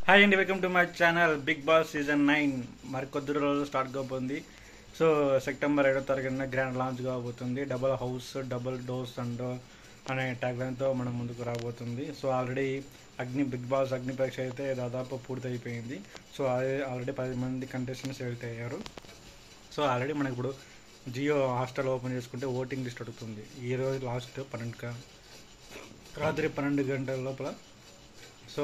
Hi అండి, welcome to my channel. Bigg Boss season 9 మరి కొద్ది రోజులు స్టార్ట్ కాబోతుంది. సో సెప్టెంబర్ 7వ తారీఖున గ్రాండ్ లాంచ్ కాబోతుంది. Double house double dose and అనే ట్యాగ్లైన్తో మనం ముందుకు రాబోతుంది. సో ఆల్రెడీ బిగ్ బాస్ అగ్ని పరీక్ష అయితే దాదాపు పూర్తయిపోయింది. సో ఆల్రెడీ 10 మంది కంటెస్టెంట్స్ సెలెక్ట్ అయ్యారు. సో ఆల్రెడీ మనకి ఇప్పుడు జియో హాస్టల్ ఓపెన్ చేసుకుంటే ఓటింగ్ లిస్ట్ అడుగుతుంది. ఈరోజు లాస్ట్ రాత్రి 12 గంటల లోపల. సో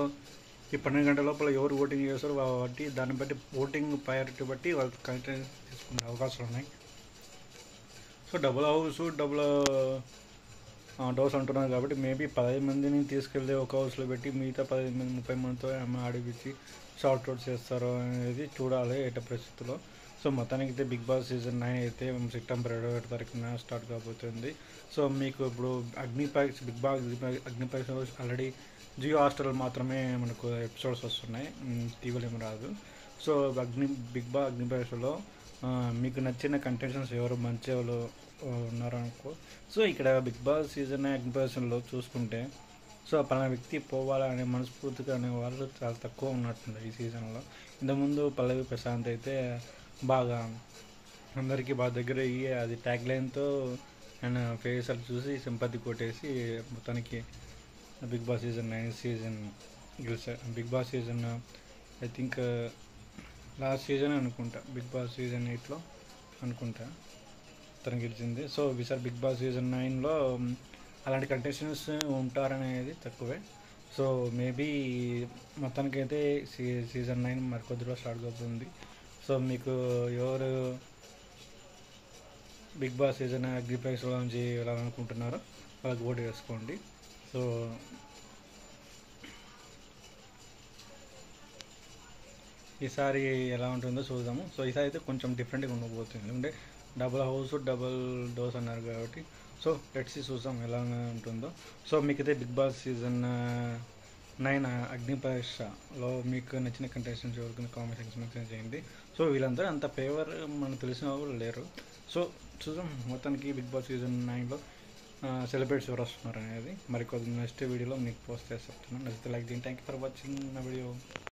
ఈ 12 గంటల లోపల ఎవరు ఓటింగ్ చేస్తారో కాబట్టి దాన్ని బట్టి ఓటింగ్ ప్రయారిటీ బట్టి వాళ్ళు కంటెంట్ తీసుకునే అవకాశాలు ఉన్నాయి. So double house double dose అంటున్నారు కాబట్టి మేబీ 15 మందిని తీసుకెళ్ళి ఒక హౌస్లో పెట్టి మిగతా 15 మంది 30 మందితో ఆడిపించి షార్ట్ అవుట్ చేస్తారో అనేది చూడాలి ఎట పరిస్థితుల్లో. సో మొత్తానికి అయితే బిగ్ బాస్ సీజన్ 9 అయితే సెప్టెంబర్ 7వ తారీఖున స్టార్ట్ కాబోతుంది. సో మీకు ఇప్పుడు బిగ్ బాస్ అగ్ని పరీక్ష ఆల్రెడీ జియో హాస్టల్ మాత్రమే మనకు ఎపిసోడ్స్ వస్తున్నాయి, టీవీలో ఏమి రాదు. సో బిగ్ బాస్ అగ్ని పరీక్షలో మీకు నచ్చిన కంటెస్టెంట్స్ ఎవరు మంచి వాళ్ళు ఉన్నారు అనుకో. సో ఇక్కడ బిగ్ బాస్ సీజన్ అగ్ని పరీక్షలో చూసుకుంటే సో పలానా వ్యక్తి పోవాలనే మనస్ఫూర్తిగా అనే వాళ్ళు చాలా తక్కువ ఉన్నట్టుంది ఈ సీజన్లో. ఇంతకుముందు పల్లవి ప్రశాంత్ అయితే బాగా అందరికీ బాగా దగ్గర అయ్యి అది ట్యాగ్ లైన్తో ఆయన ఫేస్ అది చూసి సింపతి కొట్టేసి మొత్తానికి బిగ్ బాస్ సీజన్ 9 సీజన్ గెలిచారు. Bigg Boss season I think last season అనుకుంటా, బిగ్ బాస్ సీజన్ 8లో అనుకుంటా తను గెలిచింది. సో ఈసారి బిగ్ బాస్ సీజన్ 9లో అలాంటి కంటెస్టెంట్స్ ఉంటారనేది తక్కువే. సో మేబీ మొత్తానికైతే సీజన్ 9 మరికొద్దిలో స్టార్ట్ అవుతుంది. సో మీకు ఎవరు బిగ్ బాస్ సీజన్ అగ్ని పరీక్షలో నుంచి వెళ్ళాలనుకుంటున్నారో వాళ్ళకి ఓటు వేసుకోండి. సో ఈసారి ఎలా ఉంటుందో చూద్దాము. సో ఈసారి అయితే కొంచెం డిఫరెంట్గా ఉండబోతుంది. అంటే డబుల్ హౌస్ డబుల్ డోస్ అన్నారు కాబట్టి సో లెట్స్ చూద్దాం ఎలా ఉంటుందో. సో మీకైతే బిగ్ బాస్ సీజన్ 9 అగ్ని పరీక్షలో మీకు నచ్చిన కంటెస్టెంట్స్ ఎవరికి కామెంట్ సెక్షన్ మెన్షన్ చేయండి. సో వీళ్ళందరూ అంత ఫేవర్ మనకు తెలిసిన వాళ్ళు లేరు. సో చూద్దాం మొత్తానికి బిగ్ బాస్ సీజన్ 9లో సెలబ్రేట్స్ ఎవరు వస్తున్నారు అనేది మరి కొద్ది నెక్స్ట్ వీడియోలో మీకు పోస్ట్ చేసి చెప్తున్నాను. నచ్చితే లైక్ చేయండి. థ్యాంక్ యూ ఫర్ వాచింగ్ నా వీడియో.